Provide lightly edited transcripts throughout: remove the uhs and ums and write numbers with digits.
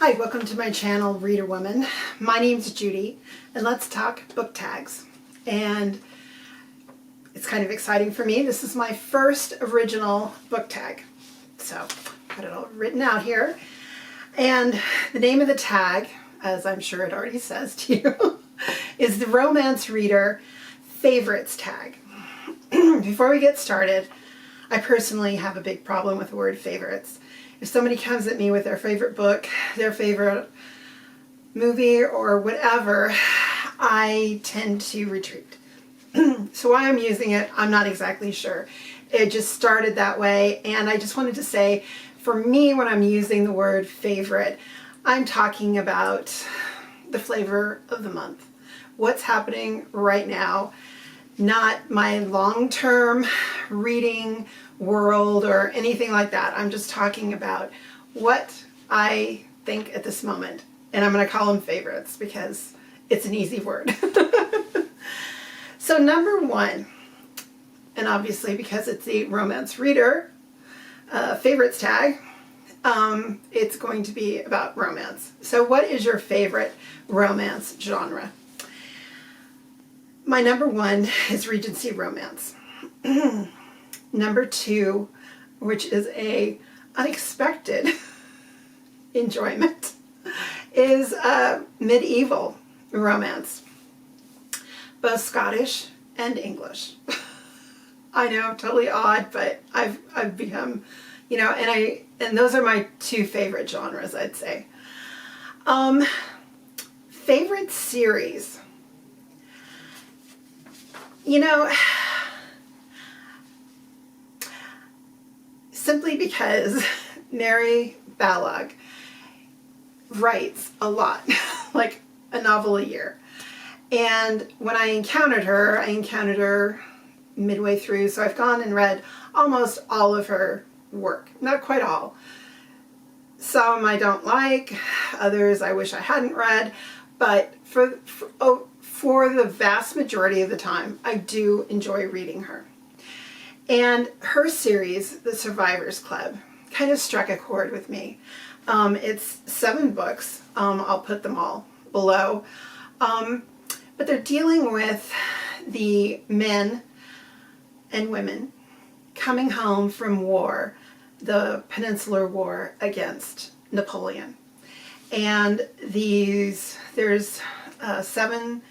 Hi, welcome to my channel, Reader Woman. My name's Judy, and let's talk book tags. And it's kind of exciting for me. This is my first original book tag. So, got it all written out here. And the name of the tag, as I'm sure it already says to you, is the Romance Reader Favorites tag. Before we get started, I personally have a big problem with the word favorites. If somebody comes at me with their favorite book, their favorite movie, or whatever, I tend to retreat. So why I'm using it, I'm not exactly sure. It just started that way, and I just wanted to say, for me, when I'm using the word favorite, I'm talking about the flavor of the month. What's happening right now, not my long-term reading world or anything like that. I'm just talking about what I think at this moment. And I'm going to call them favorites because it's an easy word. So number one, and obviously because it's the Romance Reader favorites tag, it's going to be about romance. So what is your favorite romance genre? My number one is Regency romance. Number two, which is a unexpected enjoyment, is medieval romance, both Scottish and English. I know, totally odd, but I've become, you know, and those are my two favorite genres, I'd say. Favorite series. You know, simply because Mary Balog writes a lot, like a novel a year. And when I encountered her midway through, so I've gone and read almost all of her work. Not quite all. Some I don't like, others I wish I hadn't read, but for the vast majority of the time, I do enjoy reading her. And her series, The Survivors Club, kind of struck a chord with me. It's 7 books. I'll put them all below. But they're dealing with the men and women coming home from war, the Peninsular War against Napoleon. And there's seven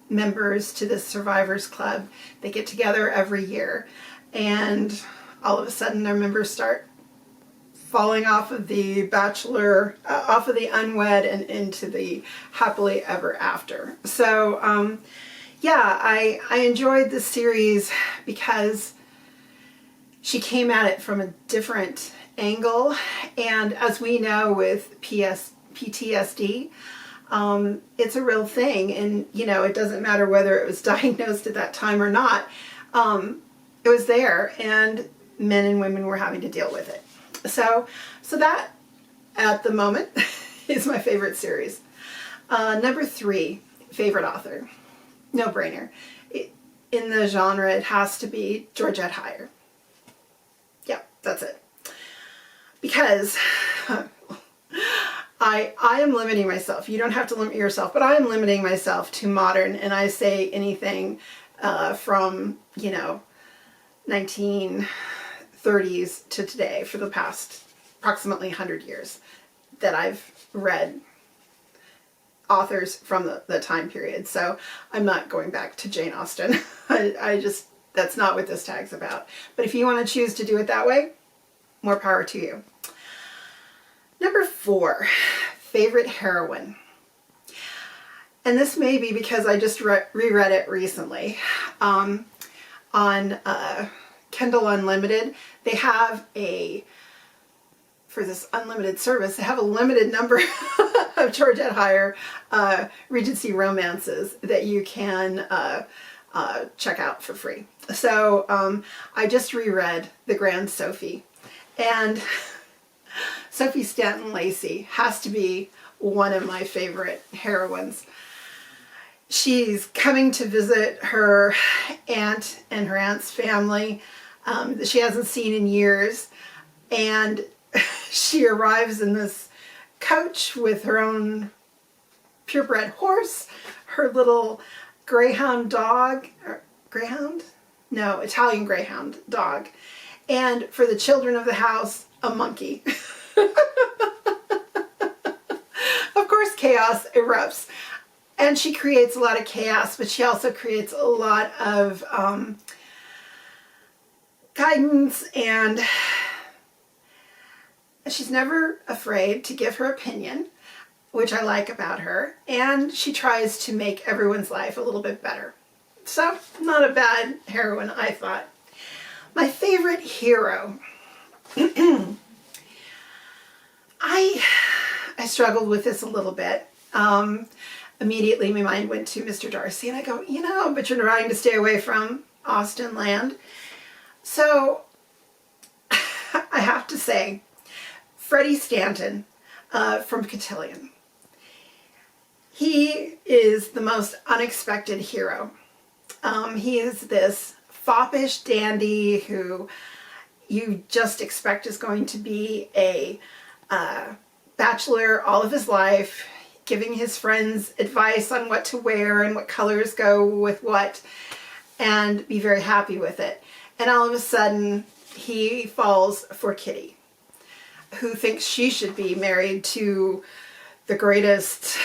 members to this Survivors Club. They get together every year, and all of a sudden their members start falling off of the bachelor, off of the unwed and into the happily ever after. So yeah, I enjoyed this series because she came at it from a different angle, and as we know with PTSD, it's a real thing, and you know, it doesn't matter whether it was diagnosed at that time or not. It was there, and men and women were having to deal with it. So that at the moment is my favorite series. Number 3, favorite author, no brainer. In the genre, it has to be Georgette Heyer. Yep, that's it. Because I am limiting myself. You don't have to limit yourself, but I am limiting myself to modern, and I say anything from, you know, 1930s to today for the past approximately 100 years that I've read authors from the time period. So I'm not going back to Jane Austen. I just, that's not what this tag's about. But if you want to choose to do it that way, more power to you. Number 4, favorite heroine. And this may be because I just reread it recently. On Kindle Unlimited, they have for this unlimited service, they have a limited number of Georgette Heyer Regency romances that you can check out for free. So I just reread The Grand Sophie, and Sophie Stanton-Lacey has to be one of my favorite heroines. She's coming to visit her aunt and her aunt's family that she hasn't seen in years, and she arrives in this coach with her own purebred horse, her little greyhound dog, greyhound? No, Italian greyhound dog. And for the children of the house, a monkey. Of course, chaos erupts. And she creates a lot of chaos, but she also creates a lot of guidance, and she's never afraid to give her opinion, which I like about her, and she tries to make everyone's life a little bit better. So, not a bad heroine, I thought. My favorite hero. I struggled with this a little bit. Immediately my mind went to Mr. Darcy, and I go, but you're trying to stay away from Austen Land. So, I have to say, Freddie Stanton from Cotillion. He is the most unexpected hero. He is this foppish dandy who you just expect is going to be a bachelor all of his life, giving his friends advice on what to wear and what colors go with what, and be very happy with it. And all of a sudden, he falls for Kitty, who thinks she should be married to the greatest,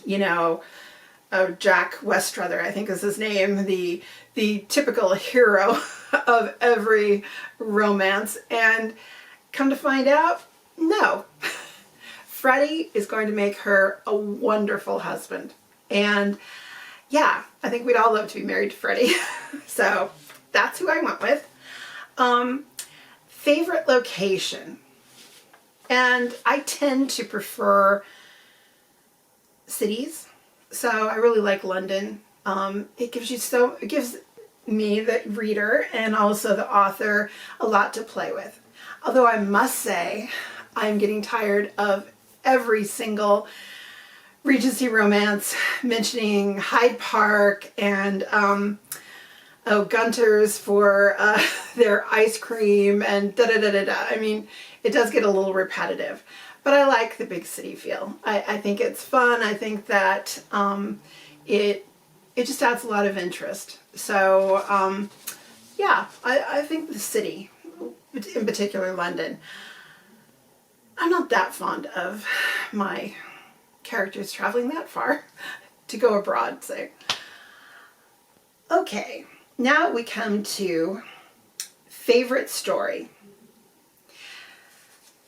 Jack Westruther, I think is his name, the typical hero of every romance. And come to find out, no. Freddie is going to make her a wonderful husband. And yeah, I think we'd all love to be married to Freddie. So that's who I went with. Favorite location. And I tend to prefer cities. So I really like London. It gives me, the reader, and also the author, a lot to play with. Although I must say, I'm getting tired of every single Regency romance mentioning Hyde Park and Gunter's for their ice cream and da-da-da-da-da. I mean, it does get a little repetitive. But I like the big city feel. I think it's fun. I think that it just adds a lot of interest. So, yeah, I think the city, in particular London, I'm not that fond of my characters traveling that far to go abroad, say. Okay, now we come to favorite story.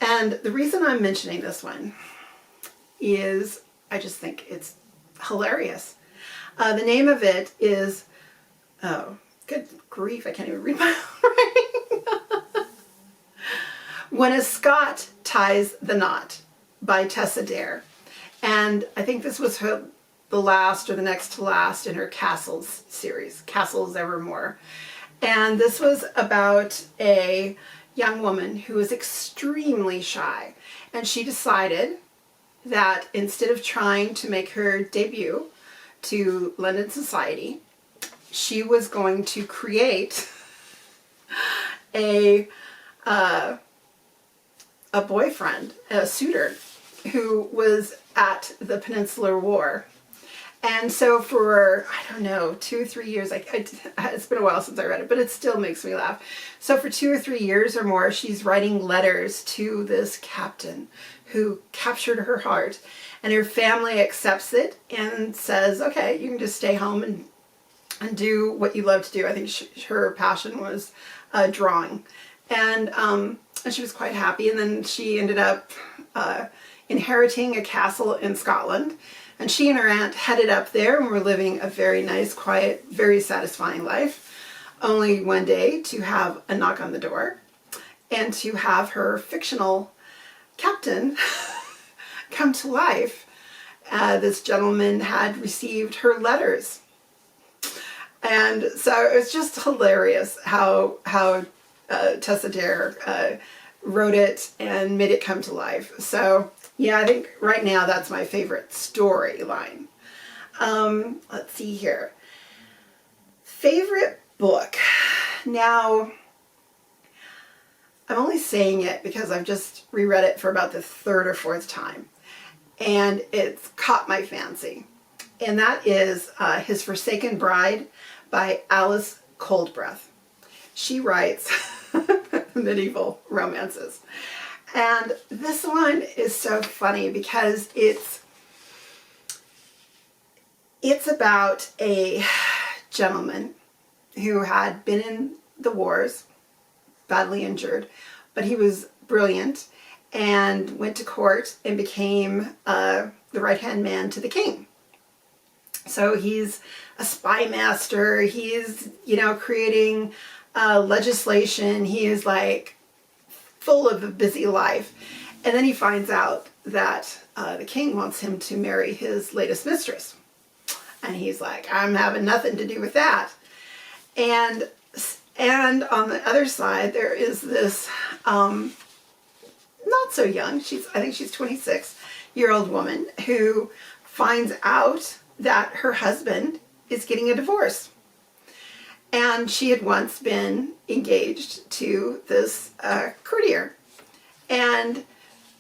And the reason I'm mentioning this one is I just think it's hilarious. The name of it is, oh, good grief, I can't even read my own writing. When a Scot Ties the Knot by Tessa Dare. And I think this was the last or the next to last in her Castles series, Castles Evermore. And this was about a young woman who was extremely shy, and she decided that instead of trying to make her debut to London society, she was going to create a boyfriend, a suitor, who was at the Peninsular War. And so for, I don't know, 2 or 3 years, it's been a while since I read it, but it still makes me laugh. So for 2 or 3 years or more, she's writing letters to this captain who captured her heart. And her family accepts it and says, okay, you can just stay home and do what you love to do. I think her passion was drawing. And she was quite happy. And then she ended up inheriting a castle in Scotland. And she and her aunt headed up there and were living a very nice, quiet, very satisfying life. Only one day to have a knock on the door and to have her fictional captain come to life. This gentleman had received her letters. And so it was just hilarious how Tessa Dare wrote it and made it come to life. So yeah, I think right now that's my favorite storyline. Let's see here. Favorite book. Now, I'm only saying it because I've just reread it for about the 3rd or 4th time. and it's caught my fancy. And that is His Forsaken Bride by Alice Coldbreath. She writes medieval romances. And this one is so funny because it's about a gentleman who had been in the wars, badly injured, but he was brilliant and went to court and became the right-hand man to the king. So he's a spy master, he's, creating legislation, he is like full of a busy life. And then he finds out that the king wants him to marry his latest mistress. And he's like, I'm having nothing to do with that. And on the other side, there is this not so young, I think she's 26-year-old woman who finds out that her husband is getting a divorce. And she had once been engaged to this courtier. And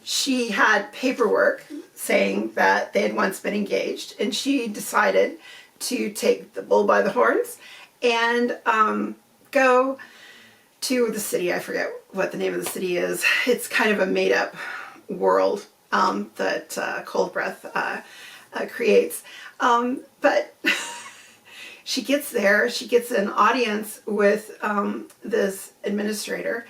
she had paperwork saying that they had once been engaged, and she decided to take the bull by the horns and go to the city. I forget what the name of the city is. It's kind of a made-up world that Coldbreath creates. But she gets there, she gets an audience with this administrator,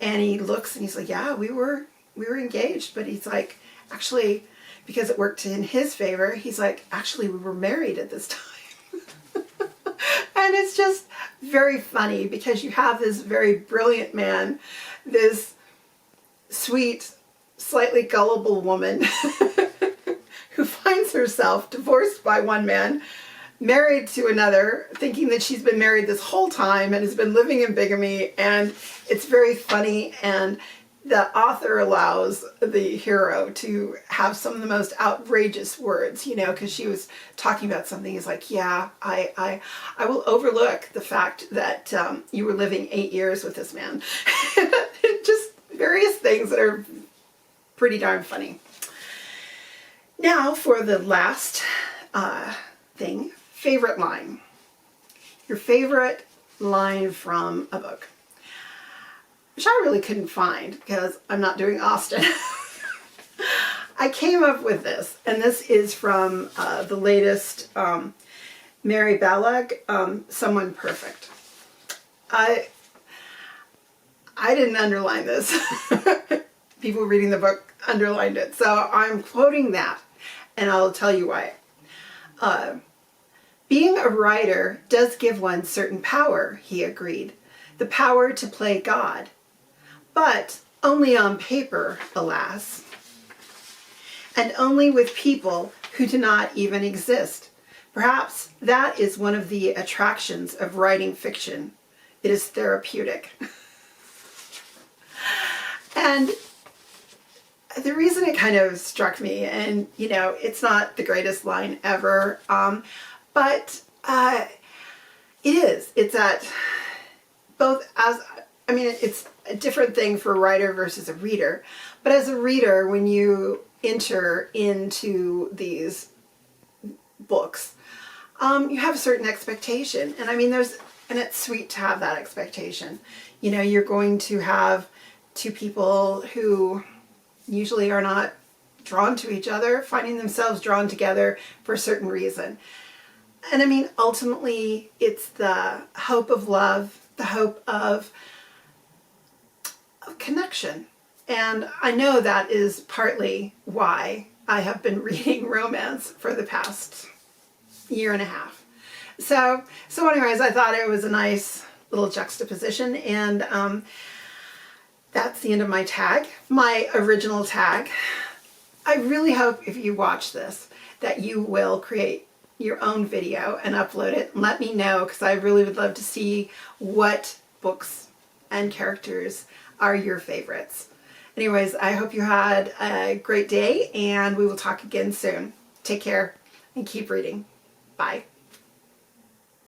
and he looks and he's like, yeah, we were engaged, but he's like, actually, because it worked in his favor, he's like, actually, we were married at this time. And it's just very funny because you have this very brilliant man, this sweet, slightly gullible woman who finds herself divorced by one man, married to another, thinking that she's been married this whole time and has been living in bigamy. And it's very funny, and the author allows the hero to have some of the most outrageous words, because she was talking about something. He's like, yeah, I will overlook the fact that you were living 8 years with this man. Just various things that are pretty darn funny. Now for the last thing, favorite line. Your favorite line from a book, which I really couldn't find because I'm not doing Austen. I came up with this, and this is from the latest Mary Ballag, Someone Perfect. I didn't underline this. People reading the book underlined it, so I'm quoting that, and I'll tell you why. Being a writer does give one certain power, he agreed. The power to play God. But only on paper, alas. And only with people who do not even exist. Perhaps that is one of the attractions of writing fiction. It is therapeutic. And the reason it kind of struck me, and it's not the greatest line ever, but it is. It's at both it's a different thing for a writer versus a reader. But as a reader, when you enter into these books, you have a certain expectation. And and it's sweet to have that expectation. You're going to have two people who usually are not drawn to each other, finding themselves drawn together for a certain reason. And ultimately, it's the hope of love, the hope of connection. And I know that is partly why I have been reading romance for the past year and a half. So anyways, I thought it was a nice little juxtaposition, and that's the end of my tag, my original tag. I really hope if you watch this that you will create your own video and upload it and let me know, because I really would love to see what books and characters are your favorites. Anyways, I hope you had a great day, and we will talk again soon. Take care and keep reading. Bye.